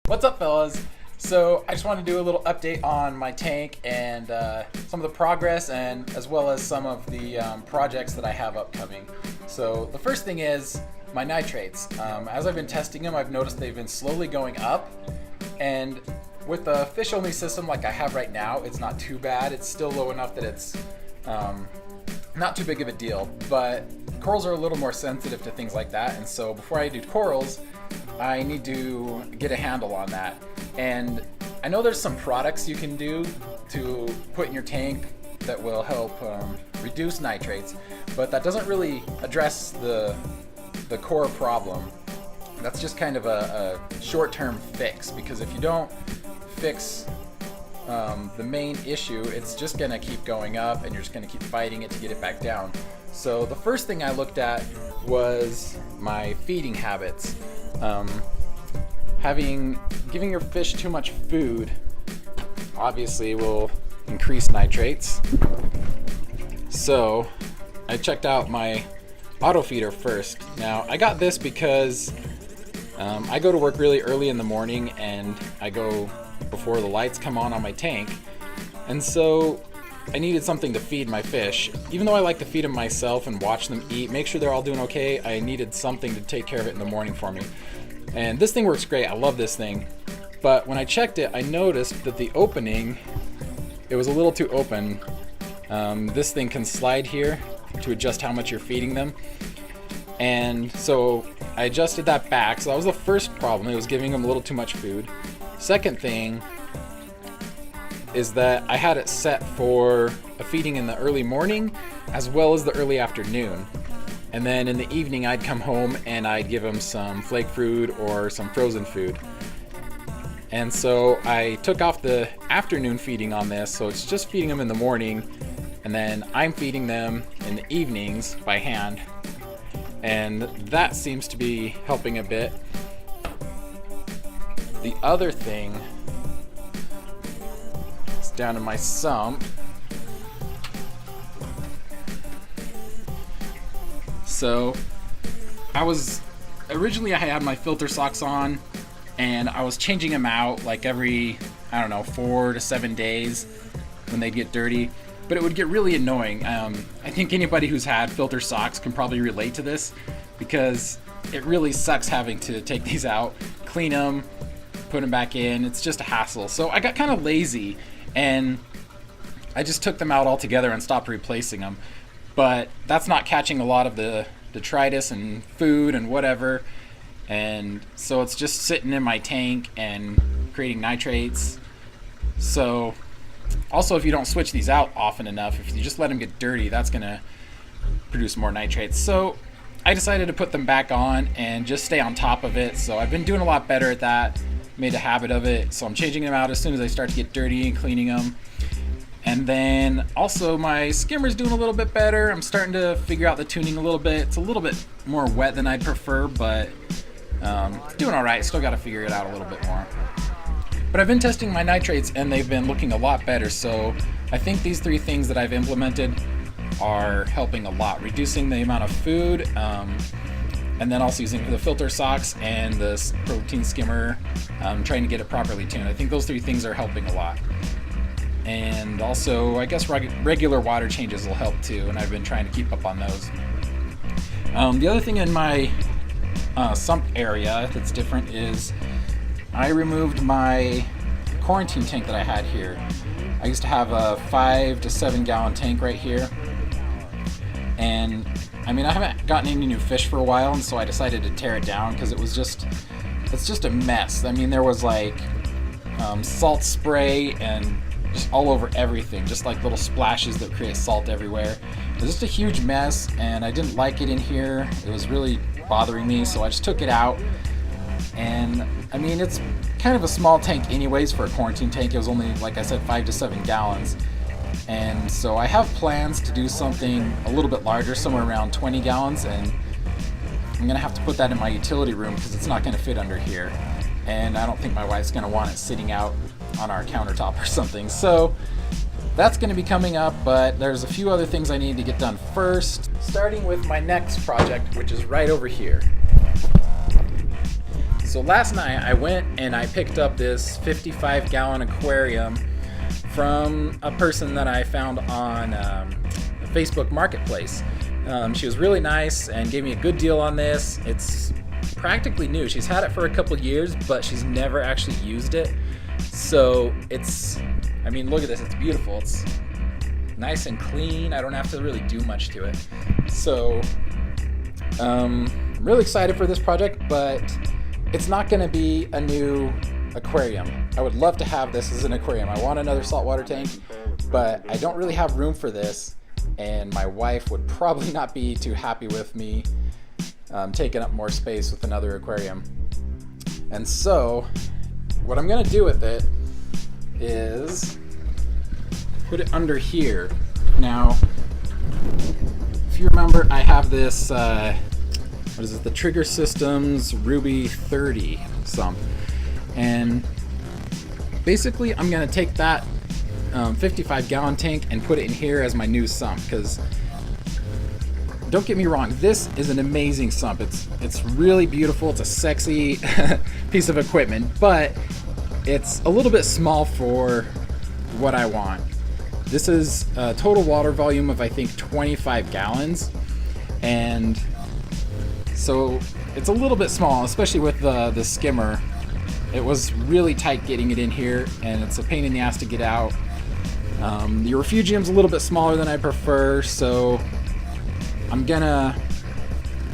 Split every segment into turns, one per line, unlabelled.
What's up, fellas? So I just want to do a little update on my tank and some of the progress, and as well as some of the projects that I have upcoming. So the first thing is my nitrates. As I've been testing them, I've noticed they've been slowly going up, and with the fish only system like I have right now, it's not too bad. It's still low enough that it's not too big of a deal, but corals are a little more sensitive to things like that, and so before I do corals, I need to get a handle on that. And I know there's some products you can do to put in your tank that will help reduce nitrates, but that doesn't really address the core problem. That's just kind of a short-term fix, because if you don't fix the main issue, it's just going to keep going up and you're just going to keep fighting it to get it back down. So the first thing I looked at was my feeding habits. Giving your fish too much food obviously will increase nitrates. So I checked out my auto feeder first. Now I got this because I go to work really early in the morning and I go before the lights come on my tank, and so I needed something to feed my fish. Even though I like to feed them myself and watch them eat, make sure they're all doing okay, I needed something to take care of it in the morning for me. And this thing works great. I love this thing. But when I checked it, I noticed that the opening, it was a little too open. This thing can slide here to adjust how much you're feeding them. And so I adjusted that back. So that was the first problem. It was giving them a little too much food. Second thing is that I had it set for a feeding in the early morning as well as the early afternoon. And then in the evening I'd come home and I'd give them some flake fruit or some frozen food. And so I took off the afternoon feeding on this, so it's just feeding them in the morning, and then I'm feeding them in the evenings by hand. And that seems to be helping a bit. The other thing is down in my sump. So originally I had my filter socks on and I was changing them out like every, 4 to 7 days when they'd get dirty, but it would get really annoying. I think anybody who's had filter socks can probably relate to this, because it really sucks having to take these out, clean them, put them back in. It's just a hassle. So I got kind of lazy and I just took them out altogether and stopped replacing them. But that's not catching a lot of the detritus and food and whatever, and so it's just sitting in my tank and creating nitrates. So also, if you don't switch these out often enough, if you just let them get dirty, that's gonna produce more nitrates. So I decided to put them back on and just stay on top of it. So I've been doing a lot better at that, made a habit of it. So I'm changing them out as soon as they start to get dirty and cleaning them. And then also my skimmer's doing a little bit better. I'm starting to figure out the tuning a little bit. It's a little bit more wet than I'd prefer, but doing all right. Still got to figure it out a little bit more. But I've been testing my nitrates and they've been looking a lot better. So I think these 3 things that I've implemented are helping a lot. Reducing the amount of food, and then also using the filter socks and the protein skimmer, trying to get it properly tuned. I think those 3 things are helping a lot. And also, I guess regular water changes will help too, and I've been trying to keep up on those. The other thing in my sump area that's different is I removed my quarantine tank that I had here. I used to have a 5 to 7 gallon tank right here, and I haven't gotten any new fish for a while, and so I decided to tear it down because it's just a mess. There was like salt spray and just all over everything, just like little splashes that create salt everywhere. It was just a huge mess, and I didn't like it in here. It was really bothering me, so I just took it out. And it's kind of a small tank anyways for a quarantine tank. It was only, like I said, 5 to 7 gallons. And so I have plans to do something a little bit larger, somewhere around 20 gallons, and I'm gonna have to put that in my utility room because it's not gonna fit under here. And I don't think my wife's gonna want it sitting out on our countertop or something. So that's going to be coming up, but there's a few other things I need to get done first, starting with my next project, which is right over here. So last night I went and I picked up this 55-gallon aquarium from a person that I found on Facebook Marketplace. She was really nice and gave me a good deal on this. It's practically new. She's had it for a couple years, but she's never actually used it. So it's, I mean, look at this. It's beautiful. It's nice and clean. I don't have to really do much to it. So I'm really excited for this project, but it's not going to be a new aquarium. I would love to have this as an aquarium. I want another saltwater tank, but I don't really have room for this, and my wife would probably not be too happy with me taking up more space with another aquarium. And so what I'm going to do with it is put it under here. Now, if you remember, I have this what is it, the Trigger Systems Ruby 30 sump, and basically I'm gonna take that 55-gallon tank and put it in here as my new sump, because don't get me wrong, this is an amazing sump. It's really beautiful. It's a sexy piece of equipment, but it's a little bit small for what I want. This is a total water volume of, I think, 25 gallons, and so it's a little bit small, especially with the skimmer. It was really tight getting it in here, and it's a pain in the ass to get out. The refugium's a little bit smaller than I prefer, so I'm gonna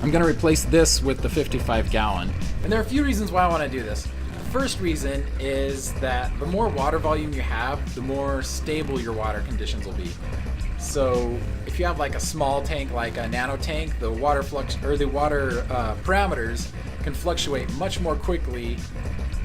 replace this with the 55-gallon. And there are a few reasons why I want to do this. The first reason is that the more water volume you have, the more stable your water conditions will be. So if you have like a small tank, like a nano tank, the water parameters can fluctuate much more quickly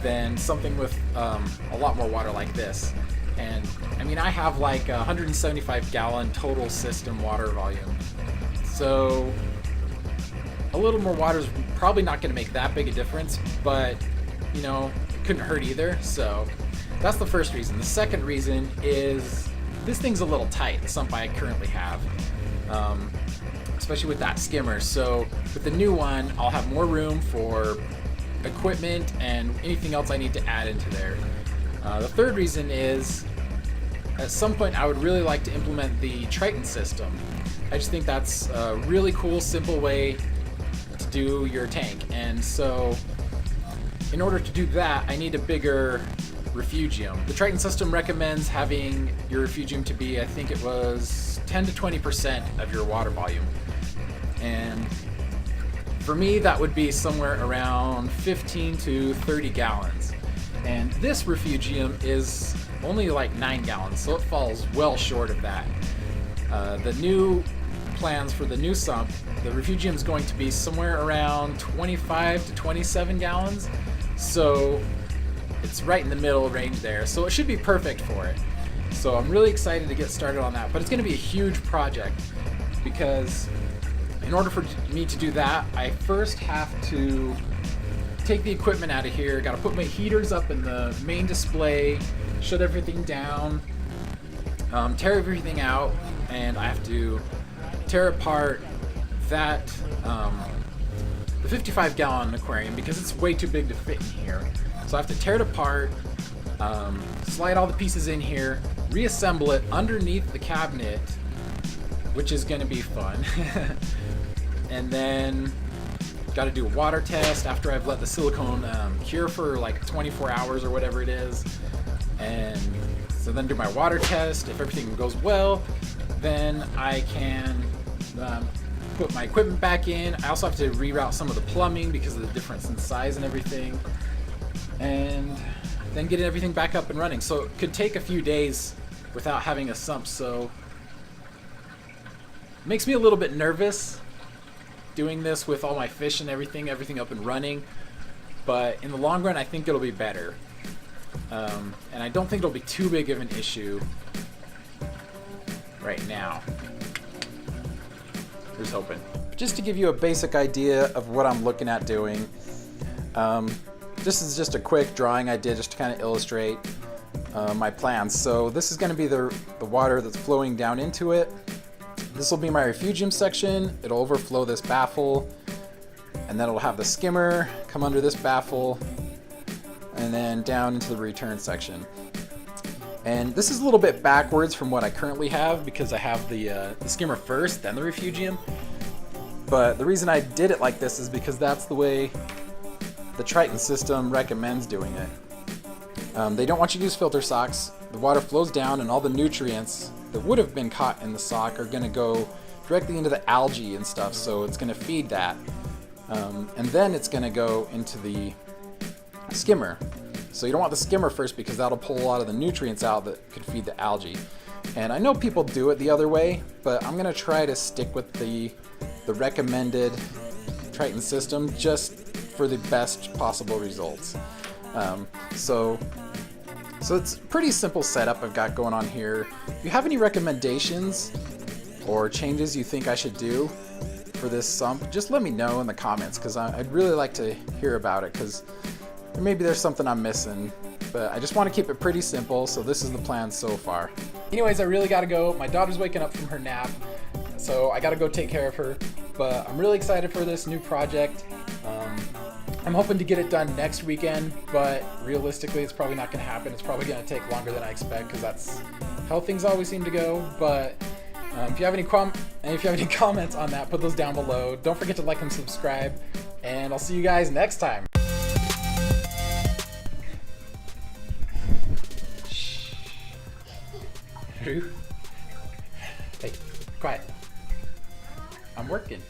than something with a lot more water like this. And I mean, I have like a 175-gallon total system water volume. So a little more water is probably not going to make that big a difference, but you know, it couldn't hurt either. So that's the first reason. The second reason is this thing's a little tight, the sump I currently have, especially with that skimmer. So with the new one, I'll have more room for equipment and anything else I need to add into there. The third reason is, at some point I would really like to implement the nitrate system. I just think that's a really cool, simple way to do your tank. And so in order to do that, I need a bigger refugium. The nitrate system recommends having your refugium to be, I think it was 10 to 20% of your water volume. And for me, that would be somewhere around 15 to 30 gallons. And this refugium is only like 9 gallons, so it falls well short of that. The new plans for the new sump, the refugium is going to be somewhere around 25 to 27 gallons. So it's right in the middle range there, so it should be perfect for it. So I'm really excited to get started on that, but it's going to be a huge project, because in order for me to do that, I first have to take the equipment out of here. Got to put my heaters up in the main display, shut everything down, tear everything out, and I have to tear apart that the 55-gallon aquarium, because it's way too big to fit in here. So I have to tear it apart, slide all the pieces in here, reassemble it underneath the cabinet, which is going to be fun. And then got to do a water test after I've let the silicone cure for like 24 hours or whatever it is. And so then do my water test. If everything goes well, then I can put my equipment back in. I also have to reroute some of the plumbing because of the difference in size and everything, and then get everything back up and running. So it could take a few days without having a sump, so it makes me a little bit nervous doing this with all my fish and everything up and running, but in the long run I think it'll be better, and I don't think it'll be too big of an issue right now. Here's hoping. Just to give you a basic idea of what I'm looking at doing, this is just a quick drawing I did just to kind of illustrate my plans. So this is going to be the water that's flowing down into it. This will be my refugium section. It'll overflow this baffle, and then it'll have the skimmer come under this baffle and then down into the return section. And this is a little bit backwards from what I currently have because I have the skimmer first, then the refugium. But the reason I did it like this is because that's the way the Triton system recommends doing it. They don't want you to use filter socks. The water flows down and all the nutrients that would have been caught in the sock are going to go directly into the algae and stuff, so it's going to feed that. And then it's going to go into the skimmer. So you don't want the skimmer first because that'll pull a lot of the nutrients out that could feed the algae. And I know people do it the other way, but I'm going to try to stick with the recommended Triton system just for the best possible results. So it's a pretty simple setup I've got going on here. If you have any recommendations or changes you think I should do for this sump, just let me know in the comments, because I'd really like to hear about it, because maybe there's something I'm missing. But I just want to keep it pretty simple, so this is the plan so far. Anyways, I really gotta go. My daughter's waking up from her nap, so I gotta go take care of her. But I'm really excited for this new project. I'm hoping to get it done next weekend, but realistically it's probably not going to happen. It's probably going to take longer than I expect because that's how things always seem to go. But if you have any comments on that, put those down below. Don't forget to like and subscribe, and I'll see you guys next time. Shh. Hey, quiet. I'm working.